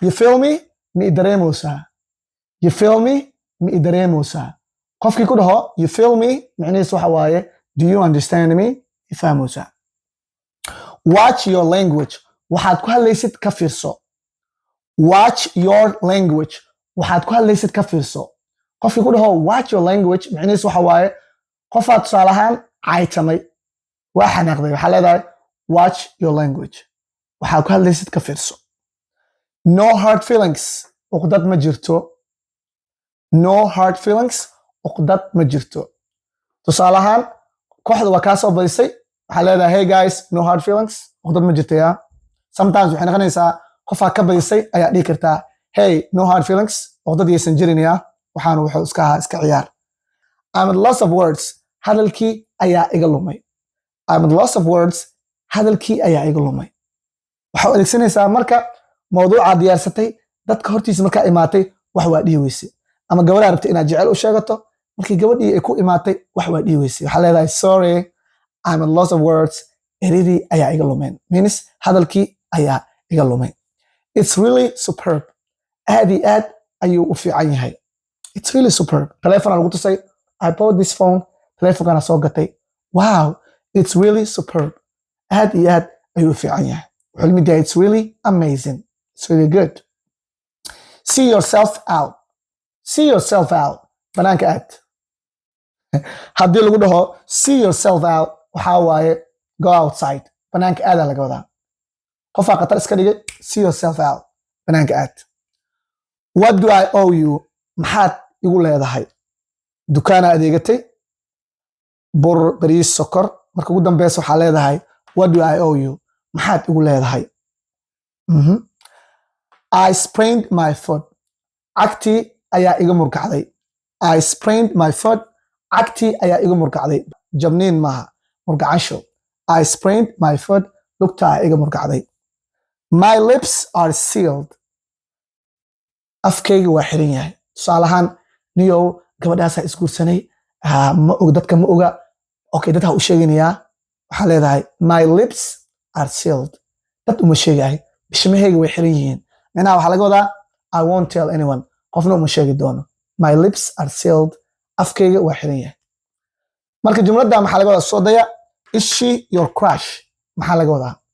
You feel me? Mi dareemosa. You feel me? Mi dareemosa. Qofkii ku dhaho you feel me macnihiisu waxa waaye do you understand me? Ifahmosa. Watch your language. Waxaad ku hadlaysid ka fiirso. Watch your language. waxaad ku hadlaysid ka fiirso. Qofkii ku dhaho watch your language macnihiisu waxa waaye qofaad tusaale ahaan caytamay waa xanaaqday waxaa leedahay watch your language. waxaad ku hadlaysid ka fiirso. No hard feelings. uqdad ma jirto. No hard feelings. uqdad ma jirto. tusaale ahaan kooxda waa kaa soo badisay waxaa leedahay hey guys no hard feelings. uqdad ma jirto yaa. Sometimes waxay noqonaysaa qofaa ka badisay ayaa dhihi kartaa hey no hard feelings. uqdad yaysan jirin yaa. waxaanu wuxuu iska ahaa iska ciyaar. I'm at loss of words. hadalkii ayaa iga lumay. I'm at loss of words. hadalkii ayaa iga lumay. waxaa adeegsanaysaa marka mawduuca diyaarsatay dadka hortiisa markaa imaatay wax waa dhihi weyse ama gabadha rabtay inaad jecel u sheegato markii gabadhii ay ku imaatay wax waa dhihi weyse waxaa leedahay sorry I'm at loss of words. eridii ayaa iga lumeen means hadalkii ayaa iga lumay. It's really superb. aad iyo aad ayuu u fiican yahay. It's really superb. Telefoon lagu tusay I bought this phone. Telefonkana soo gatay. Wow, it's really superb. aad iyo aad ayuu u fiican yahay. Xulmiga it's really amazing. It's really good. See yourself out. See yourself out. Banaanka aad. haddii lagu dhaho see yourself out waxaa waaye go outside. banaanka aadaa laga wadaa. qofaa khatar iska dhigay see yourself out. banaanka aad. What do I owe you? maxaad igu leedahay? dukaana adeegatay bur bariis sokor marka ugu dambeysa waxaa leedahay what do I owe you? maxaad igu leedahay? I sprained my foot. cagtii ayaa iga murgacday. I sprained my foot. cagtii ayaa iga murgacday. jabniin maaha murgacasho. I sprained my foot. lugtaa iga murgacday. My lips are sealed. afkayga waa xiran yahay. tusaale ahaan niyow gabadhaasaa isguursanay ma og dadka ma oga okay dadka u sheeganayaa waxaa leedahay my lips are sealed. dad uma sheegahay bishimahayga way xiran yihiin macnaha waxaa laga wadaa I won't tell anyone. qofna uma sheegi doono. My lips are sealed. afkayga waa xiran yahay. marka jumladda maxaa laga wadaa soo daya is she your crush? maxaa laga wadaa